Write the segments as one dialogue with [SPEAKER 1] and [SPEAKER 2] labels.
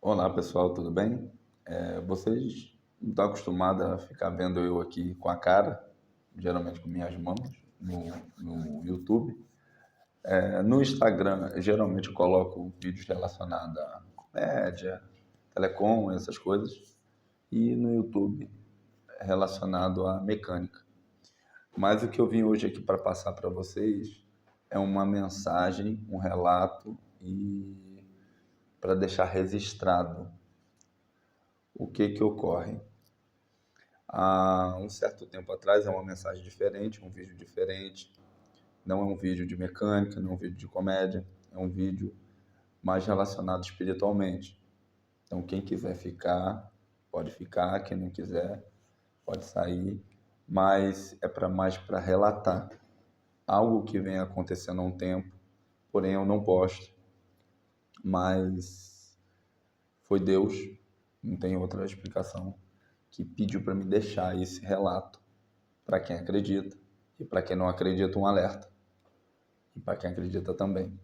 [SPEAKER 1] Olá pessoal, tudo bem? Vocês não estão acostumados a ficar vendo eu aqui com a cara, geralmente com minhas mãos, no YouTube. No Instagram, geralmente eu coloco vídeos relacionados a comédia, telecom, essas coisas. E no YouTube, relacionado à mecânica. Mas o que eu vim hoje aqui para passar para vocês é uma mensagem, um relato e para deixar registrado o que que ocorre. Há um certo tempo atrás é uma mensagem diferente, um vídeo diferente. Não é um vídeo de mecânica, não é um vídeo de comédia, é um vídeo mais relacionado espiritualmente. Então, quem quiser ficar, pode ficar, quem não quiser, pode sair, mas é para mais para relatar algo que vem acontecendo há um tempo, porém eu não posto, mas foi Deus, não tem outra explicação, que pediu para me deixar esse relato para quem acredita e para quem não acredita, um alerta. E para quem acredita também.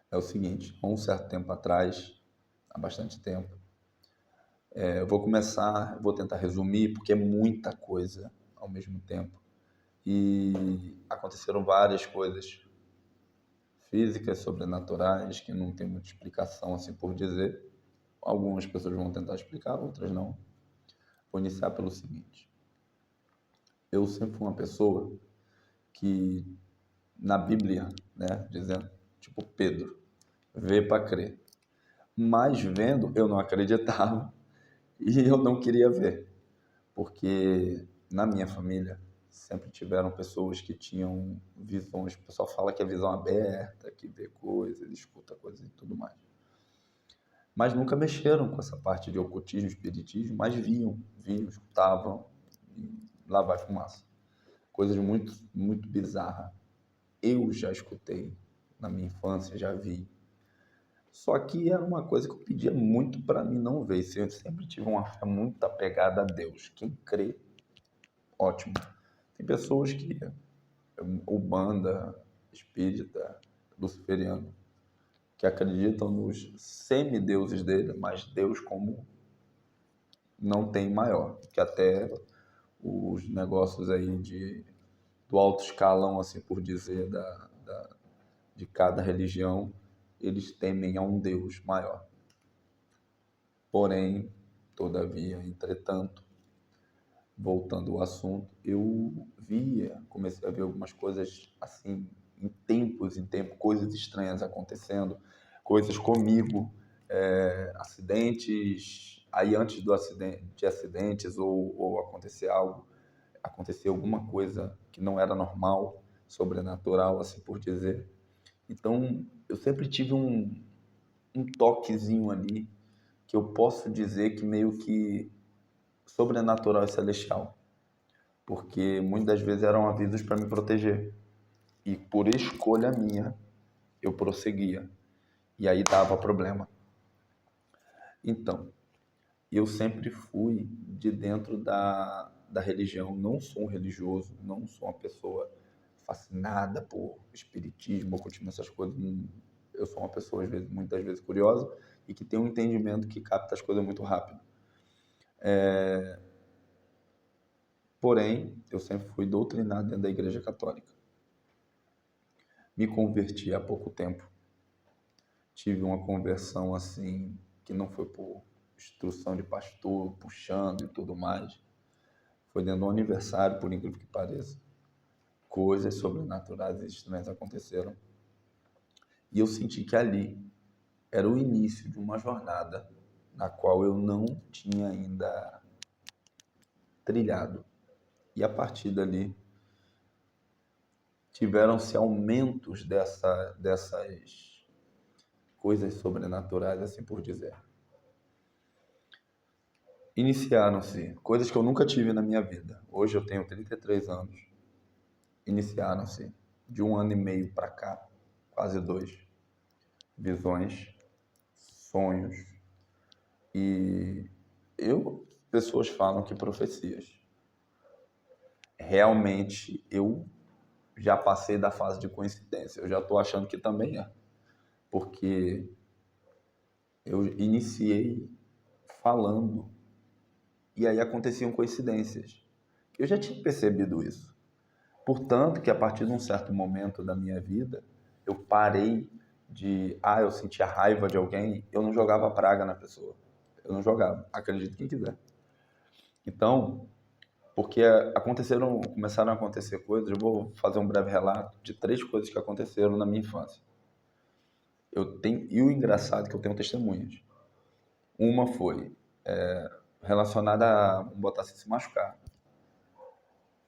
[SPEAKER 1] É o seguinte, há um certo tempo atrás, há bastante tempo, vou tentar resumir porque é muita coisa ao mesmo tempo. E aconteceram várias coisas físicas, sobrenaturais, que não tem muita explicação assim por dizer. Algumas pessoas vão tentar explicar, outras não. Vou iniciar pelo seguinte. Eu sempre fui uma pessoa que, na Bíblia, né, dizendo, tipo Pedro, vê para crer. Mas vendo, eu não acreditava e eu não queria ver, porque na minha família sempre tiveram pessoas que tinham visões. O pessoal fala que é visão aberta, que vê coisas, escuta coisas e tudo mais. Mas nunca mexeram com essa parte de ocultismo, espiritismo, mas viam, escutavam, e lá vai fumaça. Coisas muito, muito bizarras. Eu já escutei na minha infância, já vi. Só que era uma coisa que eu pedia muito para mim não ver. Eu sempre tive uma fé muito apegada a Deus. Quem crê, ótimo. Tem pessoas que, Umbanda, espírita, luciferiano, que acreditam nos semideuses dele, mas Deus como não tem maior. Que até os negócios aí do alto escalão, assim por dizer, de cada religião, eles temem a um Deus maior. Porém, todavia, entretanto, voltando ao assunto, comecei a ver algumas coisas assim, em tempo, coisas estranhas acontecendo, coisas comigo, acidentes, aí antes do acidente, de acidentes ou acontecer algo, acontecer alguma coisa que não era normal, sobrenatural, assim por dizer. Então, eu sempre tive um toquezinho ali que eu posso dizer que meio que sobrenatural e celestial, porque muitas das vezes eram avisos para me proteger. E por escolha minha, eu prosseguia. E aí dava problema. Então, eu sempre fui de dentro da religião. Não sou um religioso, não sou uma pessoa fascinada por espiritismo, ocultismo, essas coisas. Eu sou uma pessoa, muitas vezes, curiosa e que tem um entendimento que capta as coisas muito rápido. Porém, eu sempre fui doutrinado dentro da Igreja Católica. Me converti há pouco tempo. Tive uma conversão assim, que não foi por instrução de pastor, puxando e tudo mais. Foi dentro do aniversário, por incrível que pareça. Coisas sobrenaturais e estranhas aconteceram. E eu senti que ali era o início de uma jornada na qual eu não tinha ainda trilhado. E a partir dali, tiveram-se aumentos dessas coisas sobrenaturais, assim por dizer. Iniciaram-se coisas que eu nunca tive na minha vida. Hoje eu tenho 33 anos. Iniciaram-se de 1 ano e meio para cá, quase 2, visões, sonhos e pessoas falam que profecias. Realmente eu já passei da fase de coincidência. Eu já estou achando que também é, porque Eu iniciei falando, e aí aconteciam coincidências. Eu já tinha percebido isso. Portanto, que a partir de um certo momento da minha vida, eu parei eu sentia raiva de alguém, eu não jogava praga na pessoa. Eu não jogava, acredite quem quiser. Então, porque começaram a acontecer coisas, eu vou fazer um breve relato de 3 coisas que aconteceram na minha infância. E o engraçado é que eu tenho testemunhas. Uma foi relacionada a, vamos botar assim, se machucar.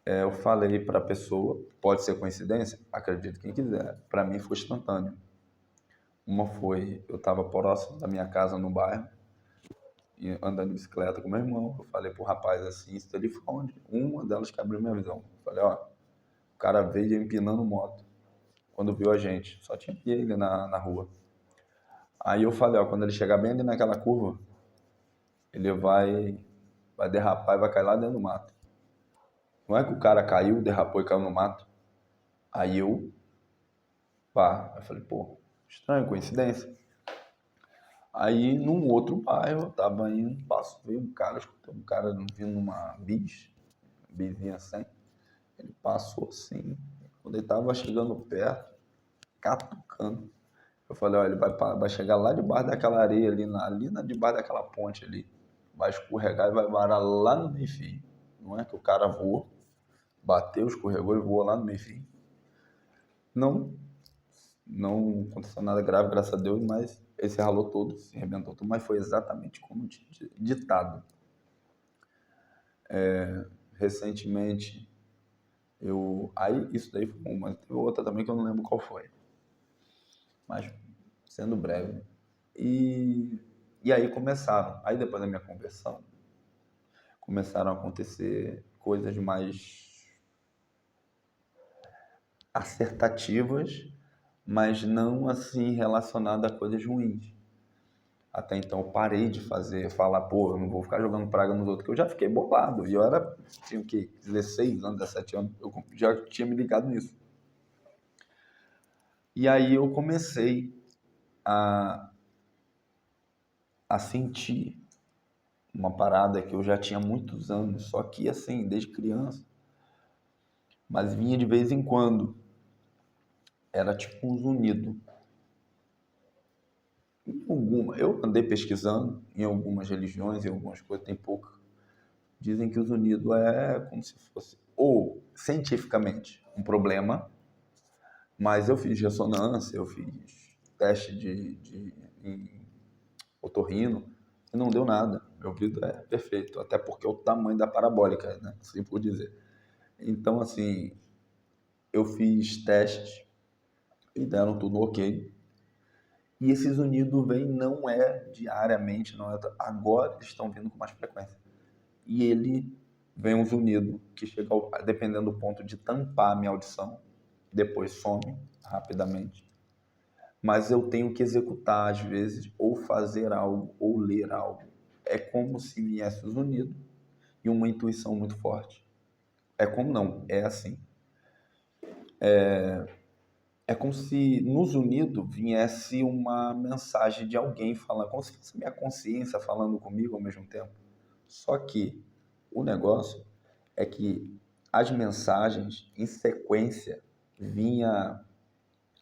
[SPEAKER 1] Eu falei para a pessoa, pode ser coincidência? Acredito quem quiser. Para mim foi instantâneo. Uma foi, eu estava próximo da minha casa no bairro, e andando de bicicleta com meu irmão. Eu falei pro rapaz assim, se ele foi onde? Uma delas que abriu minha visão. Eu falei, ó, o cara veio empinando moto. Quando viu a gente, só tinha ele na rua. Aí eu falei, ó, quando ele chegar bem ali naquela curva, ele vai derrapar e vai cair lá dentro do mato. Não é que o cara caiu, derrapou e caiu no mato. Aí eu falei, pô, estranho, coincidência. Aí, num outro bairro, eu tava indo, veio um cara, escutei um cara vindo numa bizinha assim. Ele passou assim, quando ele tava chegando perto, catucando. Eu falei, ó, ele vai chegar lá debaixo daquela areia debaixo daquela ponte ali. Vai escorregar e vai varar lá no meio-fio. Não é que o cara voou, bateu, escorregou e voou lá no meio-fio. Não, não aconteceu nada grave, graças a Deus, mas ele se ralou todo, se arrebentou tudo, mas foi exatamente como ditado. Recentemente, aí isso daí foi uma, teve outra também que eu não lembro qual foi, mas sendo breve. E aí aí depois da minha conversão, começaram a acontecer coisas mais acertativas, mas não assim relacionadas a coisas ruins. Até então eu parei de falar, pô, eu não vou ficar jogando praga nos outros, que eu já fiquei bolado. E tinha o quê? 16 anos, 17 anos, eu já tinha me ligado nisso. E aí eu comecei a, a sentir uma parada que eu já tinha muitos anos, só que assim, desde criança, mas vinha de vez em quando. Era tipo um zunido. Eu andei pesquisando em algumas religiões, em algumas coisas, tem pouca. Dizem que o zunido é como se fosse, ou cientificamente, um problema, mas eu fiz ressonância, eu fiz teste em otorrino e não deu nada. Meu ouvido é perfeito, até porque é o tamanho da parabólica, né? Assim por dizer. Então, assim, eu fiz testes e deram tudo ok. E esse zunido vem não é diariamente, não é. Agora eles estão vindo com mais frequência. E ele vem um zunido que chega, dependendo do ponto, de tampar a minha audição, depois some rapidamente. Mas eu tenho que executar, às vezes, ou fazer algo, ou ler algo. É como se viesse o zunido e uma intuição muito forte. É como não, é assim. É como se no zunido viesse uma mensagem de alguém falando, como se fosse minha consciência falando comigo ao mesmo tempo. Só que o negócio é que as mensagens, em sequência, vinha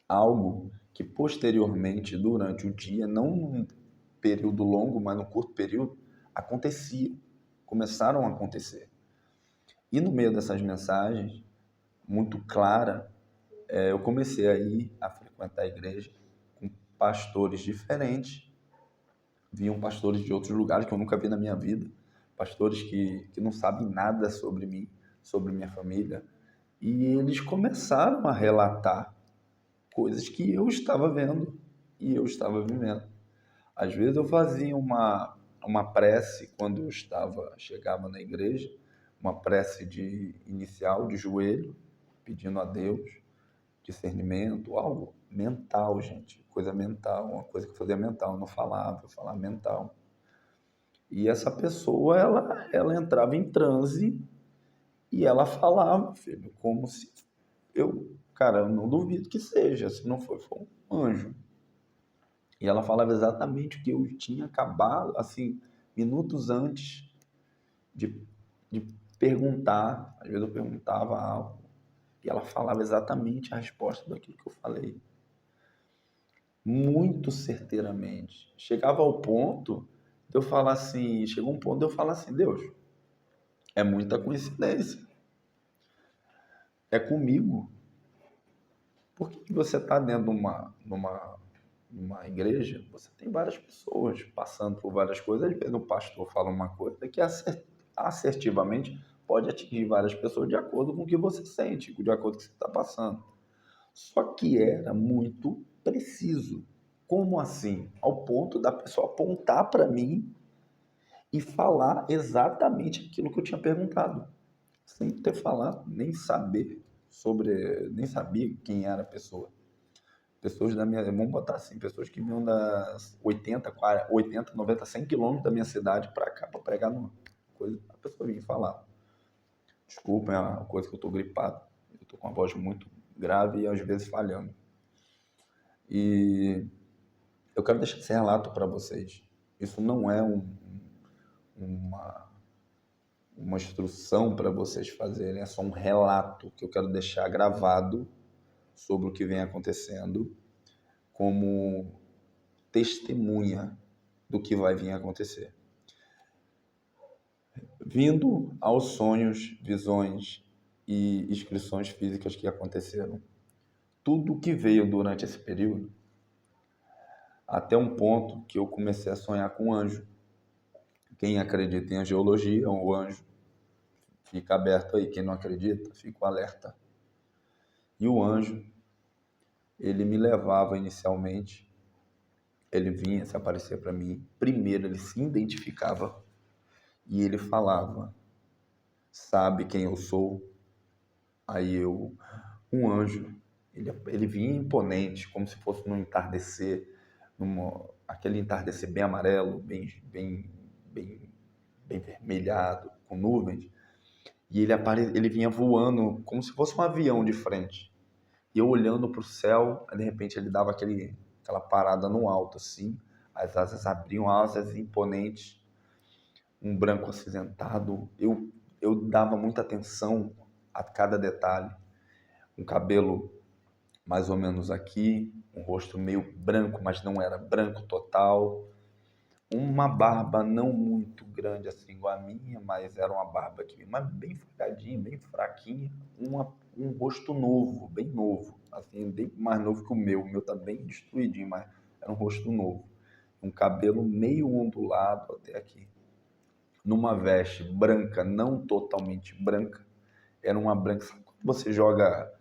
[SPEAKER 1] algo que posteriormente, durante o dia, não num período longo, mas num curto período, acontecia, começaram a acontecer. E no meio dessas mensagens, muito clara, eu comecei a ir a frequentar a igreja com pastores diferentes. Vinham pastores de outros lugares que eu nunca vi na minha vida, pastores que não sabem nada sobre mim, sobre minha família. E eles começaram a relatar coisas que eu estava vendo e eu estava vivendo. Às vezes eu fazia uma prece quando chegava na igreja, uma prece inicial de joelho, pedindo a Deus discernimento, algo mental, gente, coisa mental, uma coisa que eu fazia mental, eu não falava, eu falava mental. E essa pessoa, ela entrava em transe e ela falava, filho, como se cara, eu não duvido que seja, se não for um anjo. E ela falava exatamente o que eu tinha acabado, assim, minutos antes de, de perguntar. Às vezes eu perguntava algo e ela falava exatamente a resposta daquilo que eu falei, muito certeiramente. Chegava ao ponto de eu falar assim, chegou um ponto de eu falar assim, Deus, é muita coincidência, é comigo. Por que você está dentro numa igreja? Você tem várias pessoas passando por várias coisas. Às vezes o pastor fala uma coisa que assertivamente pode atingir várias pessoas de acordo com o que você sente, de acordo com o que você está passando. Só que era muito preciso. Como assim? Ao ponto da pessoa apontar para mim e falar exatamente aquilo que eu tinha perguntado, sem ter falado, nem saber nem sabia quem era a pessoa. Pessoas da minha, vamos botar assim, pessoas que vinham das 80, 90, 100 quilômetros da minha cidade para cá, para pregar numa coisa. A pessoa vinha falar, desculpa, é uma coisa que eu estou gripado, eu estou com a voz muito grave e às vezes falhando. E eu quero deixar esse relato para vocês. Isso não é uma, uma instrução para vocês fazerem, é só um relato que eu quero deixar gravado sobre o que vem acontecendo como testemunha do que vai vir a acontecer. Vindo aos sonhos, visões e inscrições físicas que aconteceram, tudo que veio durante esse período, até um ponto que eu comecei a sonhar com um anjo. Quem acredita em angiologia, o anjo fica aberto aí. Quem não acredita, fica alerta. E o anjo, ele me levava inicialmente, ele vinha se aparecer para mim. Primeiro ele se identificava e ele falava, sabe quem eu sou? Aí eu, um anjo, ele vinha imponente, como se fosse num entardecer, aquele entardecer bem amarelo, bem, bem vermelhado, com nuvens. E ele vinha voando como se fosse um avião de frente. E eu olhando para o céu, aí de repente ele dava aquela parada no alto, assim, as asas abriam, asas imponentes, um branco acinzentado. Eu dava muita atenção a cada detalhe. Um cabelo mais ou menos aqui, um rosto meio branco, mas não era branco total. Uma barba não muito grande assim igual a minha, mas era uma barba aqui, mas bem folgadinha, bem fraquinha. Um rosto novo, bem novo, assim, bem mais novo que o meu. O meu tá bem destruidinho, mas era um rosto novo. Um cabelo meio ondulado até aqui. Numa veste branca, não totalmente branca, era uma branca. Sabe quando você joga,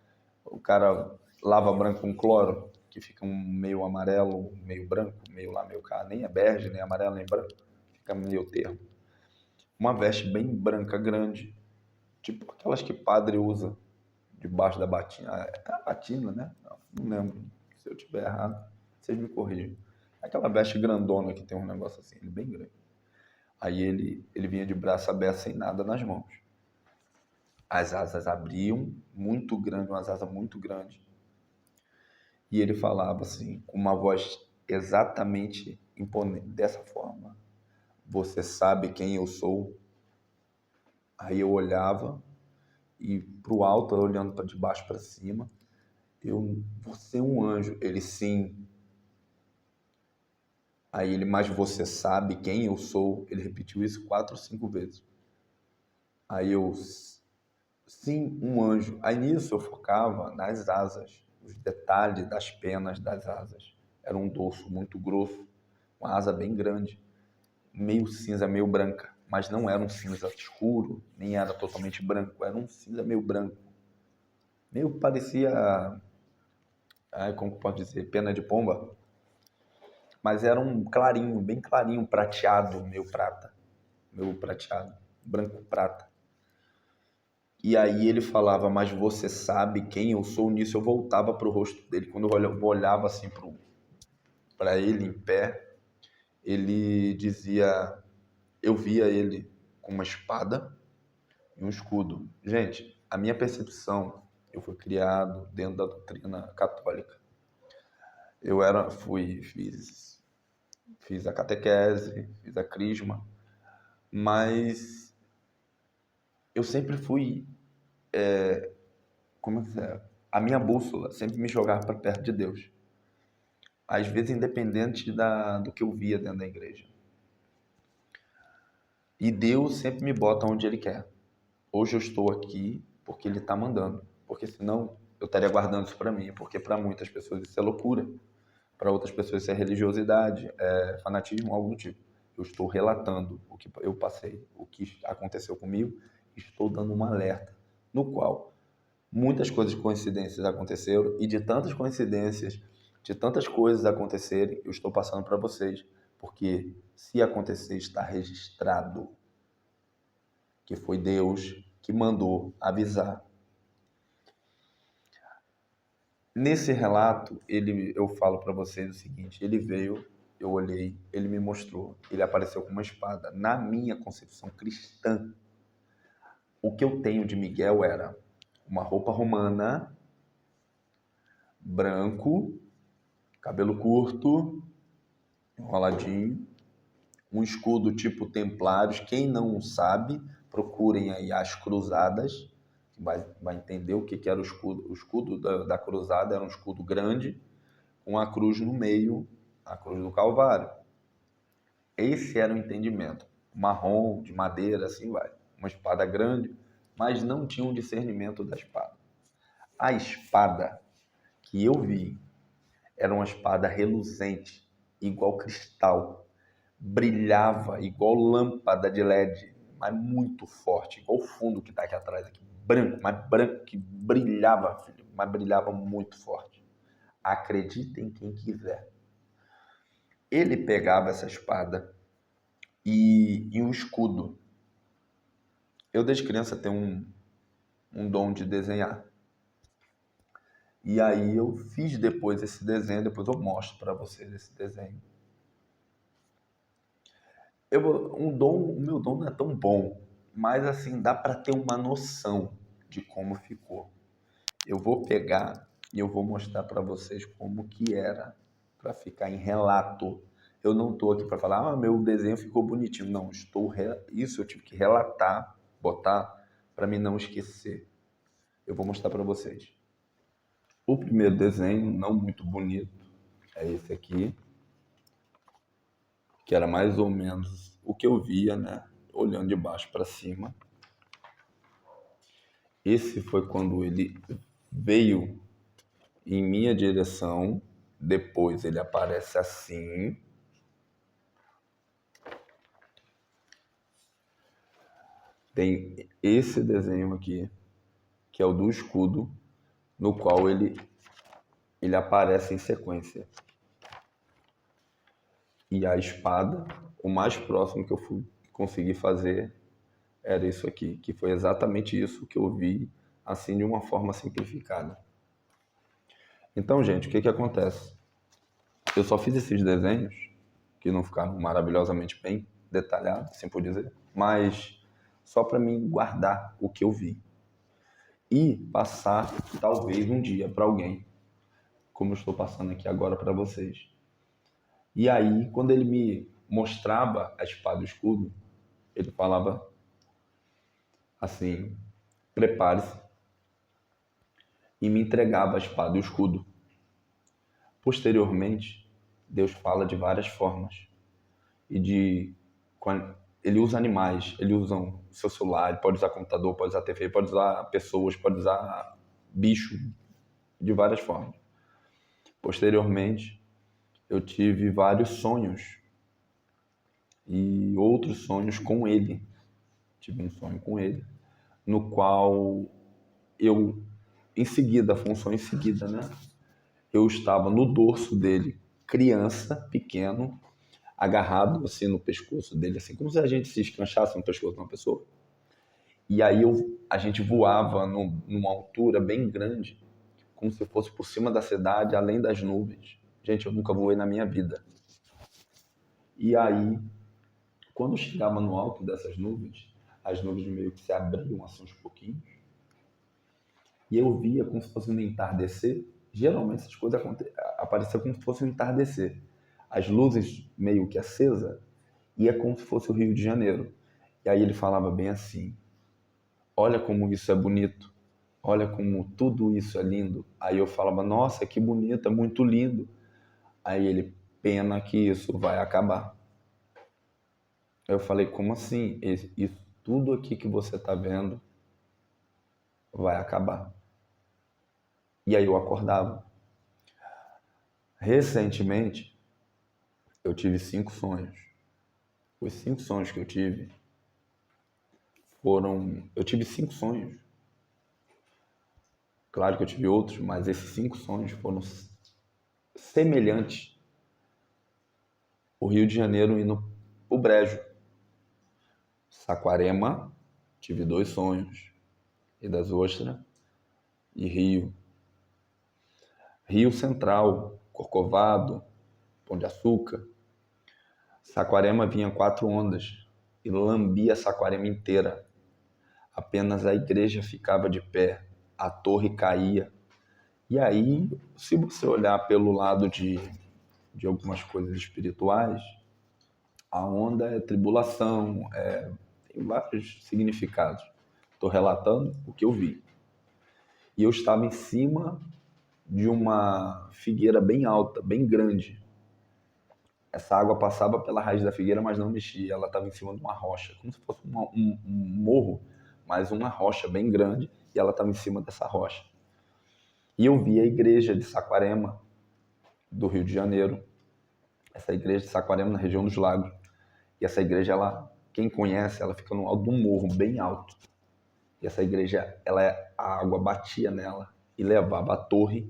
[SPEAKER 1] o cara lava branco com cloro, que fica um meio amarelo, meio branco, meio lá, meio cá, nem é bege, nem amarelo, nem branco, fica meio termo. Uma veste bem branca, grande, tipo aquelas que padre usa debaixo da batina. É a batina, né? Não lembro. Se eu tiver errado, vocês me corrigem. Aquela veste grandona que tem um negócio assim, ele bem grande. Aí ele vinha de braço aberto sem nada nas mãos. As asas abriam, muito grande, umas asas muito grandes. E ele falava assim, com uma voz exatamente imponente, dessa forma. Você sabe quem eu sou? Aí eu olhava e pro alto, olhando para de baixo para cima, você é um anjo. Ele, sim. Aí ele, mas você sabe quem eu sou? Ele repetiu isso 4 ou 5 vezes. Aí eu, sim, um anjo. Aí nisso eu focava nas asas, os detalhes das penas das asas. Era um dorso muito grosso, uma asa bem grande, meio cinza, meio branca, mas não era um cinza escuro, nem era totalmente branco, era um cinza meio branco. Meio parecia, como pode dizer, pena de pomba, mas era um clarinho, bem clarinho, prateado, meio prata, meio prateado, branco prata. E aí ele falava, mas você sabe quem eu sou? Nisso eu voltava para o rosto dele. Quando eu olhava assim para ele em pé, ele dizia, eu via ele com uma espada e um escudo. Gente, a minha percepção, eu fui criado dentro da doutrina católica. Fiz a catequese, fiz a crisma, mas eu sempre fui, como é que é? A minha bússola sempre me jogava para perto de Deus. Às vezes independente do que eu via dentro da igreja. E Deus sempre me bota onde Ele quer. Hoje eu estou aqui porque Ele está mandando. Porque senão eu estaria guardando isso para mim. Porque para muitas pessoas isso é loucura. Para outras pessoas isso é religiosidade, é fanatismo, algo do tipo. Eu estou relatando o que eu passei, o que aconteceu comigo. Estou dando um alerta no qual muitas coisas coincidências aconteceram e de tantas coincidências, de tantas coisas acontecerem, eu estou passando para vocês. Porque se acontecer, está registrado que foi Deus que mandou avisar. Nesse relato, eu falo para vocês o seguinte: ele veio, eu olhei, ele me mostrou, ele apareceu com uma espada. Na minha concepção cristã, o que eu tenho de Miguel era uma roupa romana, branco, cabelo curto, enroladinho, um escudo tipo Templários. Quem não sabe, procurem aí as Cruzadas, que vai entender o que era o escudo. O escudo da Cruzada era um escudo grande, com a cruz no meio, a cruz do Calvário. Esse era o entendimento. Marrom, de madeira, assim vai. Uma espada grande, mas não tinha um discernimento da espada. A espada que eu vi era uma espada reluzente, igual cristal. Brilhava igual lâmpada de LED, mas muito forte, igual o fundo que está aqui atrás, aqui, branco, mas branco, que brilhava, filho, mas brilhava muito forte. Acreditem quem quiser. Ele pegava essa espada e um escudo. Eu, desde criança, tenho um dom de desenhar. E aí eu fiz depois esse desenho, depois eu mostro para vocês esse desenho. O meu dom não é tão bom, mas assim, dá para ter uma noção de como ficou. Eu vou pegar e eu vou mostrar para vocês como que era, para ficar em relato. Eu não estou aqui para falar, meu desenho ficou bonitinho. Não, isso eu tive que relatar, botar, para mim não esquecer. Eu vou mostrar para vocês. O primeiro desenho, não muito bonito, é esse aqui, que era mais ou menos o que eu via, né? Olhando de baixo para cima. Esse foi quando ele veio em minha direção. Depois ele aparece assim. Tem esse desenho aqui, que é o do escudo, no qual ele aparece em sequência. E a espada, o mais próximo que eu consegui fazer era isso aqui, que foi exatamente isso que eu vi, assim, de uma forma simplificada. Então, gente, o que acontece? Eu só fiz esses desenhos, que não ficaram maravilhosamente bem detalhados, assim por dizer, mas só para mim guardar o que eu vi. E passar, talvez, um dia para alguém, como eu estou passando aqui agora para vocês. E aí, quando ele me mostrava a espada e o escudo, ele falava assim: prepare-se, e me entregava a espada e o escudo. Posteriormente, Deus fala de várias formas. Ele usa animais, ele usa o seu celular, ele pode usar computador, pode usar TV, pode usar pessoas, pode usar bicho, de várias formas. Posteriormente, eu tive vários sonhos e outros sonhos com ele. Tive um sonho com ele, no qual eu, em seguida, foi um sonho em seguida, né? Eu estava no dorso dele, criança, pequeno, agarrado assim no pescoço dele, assim como se a gente se escanchasse no pescoço de uma pessoa. E aí a gente voava numa altura bem grande, como se fosse por cima da cidade, além das nuvens. Gente, eu nunca voei na minha vida. E aí, quando chegava no alto dessas nuvens, as nuvens meio que se abriam assim uns pouquinhos, e eu via como se fosse um entardecer, Geralmente essas coisas apareciam como se fosse um entardecer. As luzes meio que acesas, e é como se fosse o Rio de Janeiro. E aí ele falava bem assim: olha como isso é bonito, olha como tudo isso é lindo. Aí eu falava: nossa, que bonito, é muito lindo. Aí ele: pena que isso vai acabar. Aí eu falei: como assim? Isso tudo aqui que você está vendo vai acabar. E aí eu acordava. Recentemente, eu tive 5 sonhos. Os 5 sonhos que eu tive foram... Eu tive 5 sonhos. Claro que eu tive outros, mas esses 5 sonhos foram semelhantes. O Rio de Janeiro indo o Brejo. Saquarema, tive 2 sonhos. Rio das Ostras e Rio. Rio Central, Corcovado, Pão de Açúcar. Saquarema vinha 4 ondas e lambia Saquarema inteira. Apenas a igreja ficava de pé, a torre caía. E aí, se você olhar pelo lado de algumas coisas espirituais, a onda é tribulação, tem vários significados. Estou relatando o que eu vi. E eu estava em cima de uma figueira bem alta, bem grande. Essa água passava pela raiz da figueira, mas não mexia. Ela estava em cima de uma rocha, como se fosse um morro, mas uma rocha bem grande, e ela estava em cima dessa rocha. E eu vi a igreja de Saquarema, do Rio de Janeiro, essa igreja de Saquarema, na região dos Lagos. E essa igreja, quem conhece, ela fica no alto de um morro bem alto. E essa igreja, a água batia nela e levava a torre,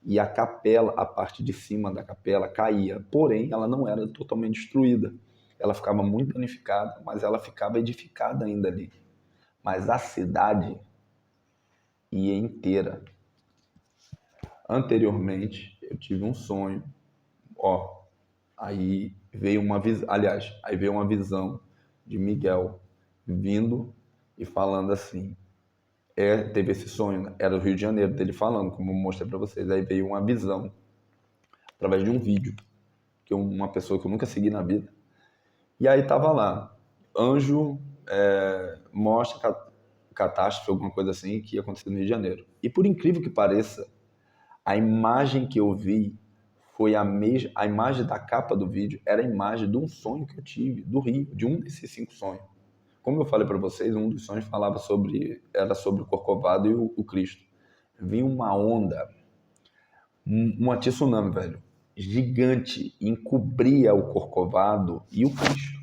[SPEAKER 1] e a capela, a parte de cima da capela caía. Porém, ela não era totalmente destruída. Ela ficava muito danificada, mas ela ficava edificada ainda ali. Mas a cidade ia inteira. Anteriormente, eu tive um sonho. Aí veio uma visão, aliás, aí veio uma visão de Miguel vindo e falando assim. Teve esse sonho, né? Era o Rio de Janeiro dele falando, como eu mostrei para vocês. Aí veio uma visão através de um vídeo que uma pessoa que eu nunca segui na vida. E aí tava lá, anjo mostra catástrofe, alguma coisa assim, que ia acontecer no Rio de Janeiro. E por incrível que pareça, a imagem que eu vi foi a imagem da capa do vídeo era a imagem de um sonho que eu tive, do Rio, de um desses 5 sonhos. Como eu falei para vocês, um dos sonhos era sobre o Corcovado e o Cristo. Vinha uma onda, uma tsunami, velho, gigante, encobria o Corcovado e o Cristo.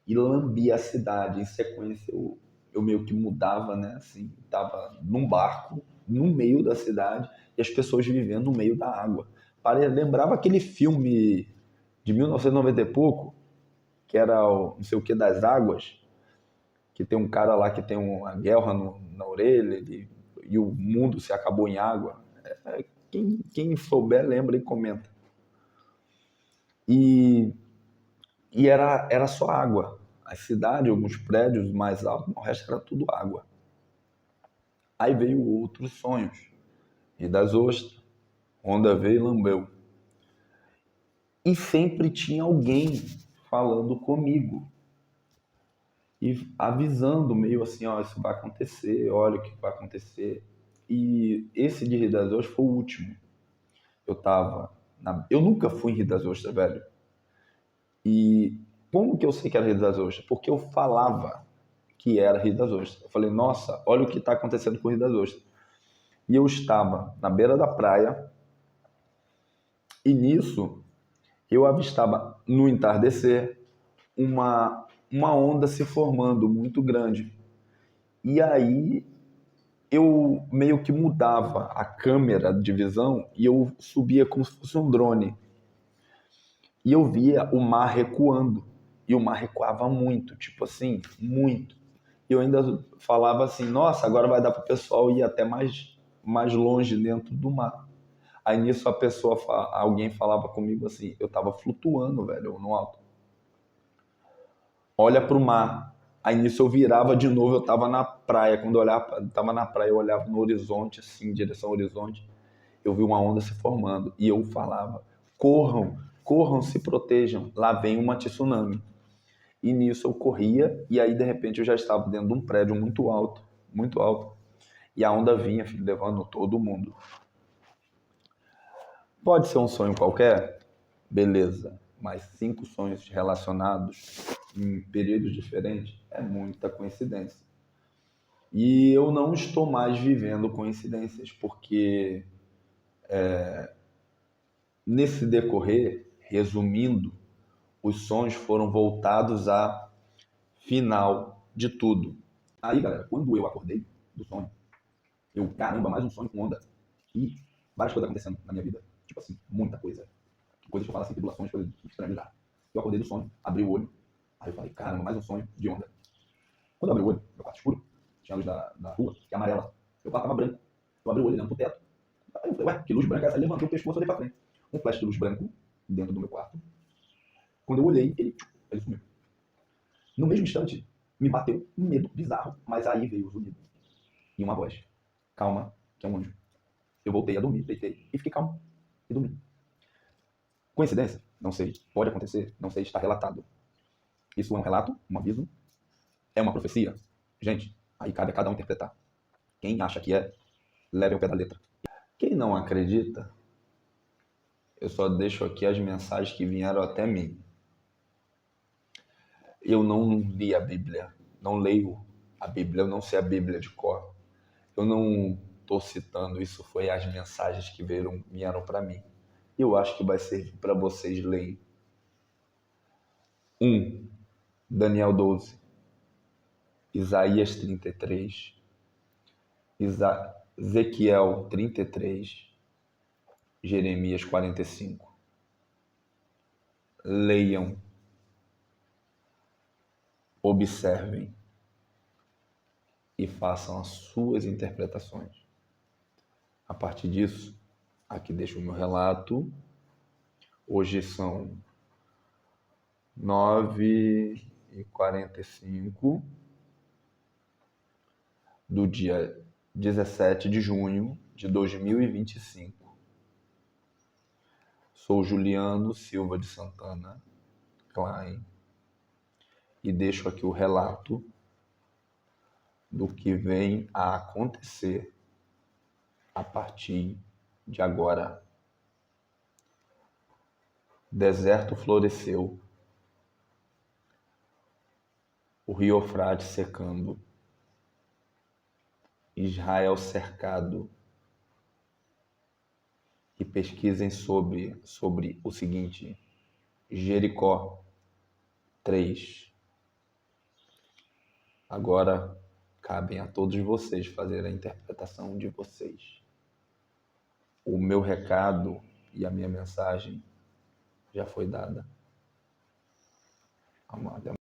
[SPEAKER 1] E lambia a cidade. Em sequência, eu meio que mudava, né? Assim, tava num barco, no meio da cidade, e as pessoas vivendo no meio da água. Lembrava aquele filme de 1990 e pouco, que era o não sei o que das águas, que tem um cara lá que tem uma guelra na orelha e o mundo se acabou em água. Quem souber, lembra e comenta. E era só água. A cidade, alguns prédios mais altos, o resto era tudo água. Aí veio outros sonhos. Rio das Ostras, onda veio e lambeu. E sempre tinha alguém falando comigo. E avisando meio assim, ó, isso vai acontecer, olha o que vai acontecer. E esse de Rio das Ostras foi o último. Eu nunca fui em Rio das Ostras, velho. E como que eu sei que era Rio das Ostras? Porque eu falava que era Rio das Ostras. Eu falei, nossa, olha o que está acontecendo com o Rio das Ostras. E eu estava na beira da praia e nisso eu avistava no entardecer uma onda se formando muito grande. E aí eu meio que mudava a câmera de visão e eu subia como se fosse um drone. E eu via o mar recuando. E o mar recuava muito, tipo assim, muito. E eu ainda falava assim, nossa, agora vai dar para o pessoal ir até mais longe dentro do mar. Aí nisso alguém falava comigo assim, eu tava flutuando, velho, no alto. Olha pro mar. Aí nisso eu virava de novo, eu tava na praia. Quando eu tava na praia, eu olhava no horizonte, assim, em direção ao horizonte. eu vi uma onda se formando e eu falava, corram, corram, se protejam, lá vem uma tsunami. E nisso eu corria e aí de repente eu já estava dentro de um prédio muito alto, e a onda vinha, filho, levando todo mundo. Pode ser um sonho qualquer? Beleza, mas 5 sonhos relacionados em períodos diferentes é muita coincidência. E eu não estou mais vivendo coincidências, porque nesse decorrer, resumindo, os sonhos foram voltados a final de tudo. Aí, galera, quando eu acordei do sonho, caramba, mais um sonho com onda. E várias coisas acontecendo na minha vida. Tipo assim, muita coisa. Coisas que eu falo assim, tribulações, coisas estranhas já. Eu acordei do sonho, abri o olho. Aí eu falei, caramba, mais um sonho de onda. Quando eu abri o olho, meu quarto escuro, tinha a luz da rua, que é amarela. Meu quarto tava branco. Eu abri o olho olhando pro teto. Aí eu falei, ué, que luz branca é essa? Aí levantei o pescoço e olhei pra frente. Um flash de luz branco dentro do meu quarto. Quando eu olhei, ele sumiu. No mesmo instante, me bateu um medo bizarro, mas aí veio o zunido e uma voz. Calma, que é um anjo. Eu voltei a dormir, deitei e fiquei calmo e dormi. Coincidência? Não sei. Pode acontecer? Não sei. Está relatado. Isso é um relato? Um aviso? É uma profecia? Gente, aí cabe a cada um interpretar. Quem acha que é, leve ao pé da letra. Quem não acredita, eu só deixo aqui as mensagens que vieram até mim. Eu não li a Bíblia, não leio a Bíblia, eu não sei a Bíblia de cor. Eu não estou citando, isso foi as mensagens que vieram para mim. Eu acho que vai servir para vocês lerem. 1. Daniel 12. Isaías 33. Ezequiel 33. Jeremias 45. Leiam. Observem. E façam as suas interpretações. A partir disso, aqui deixo o meu relato. Hoje são 9h45 do dia 17 de junho de 2025. Sou Juliano Silva de Santana Klein e deixo aqui o relato do que vem a acontecer a partir de agora. Deserto floresceu, o rio Eufrates secando, Israel cercado. E pesquisem sobre o seguinte: Jericó 3. Agora cabem a todos vocês fazer a interpretação de vocês. O meu recado e a minha mensagem já foi dada.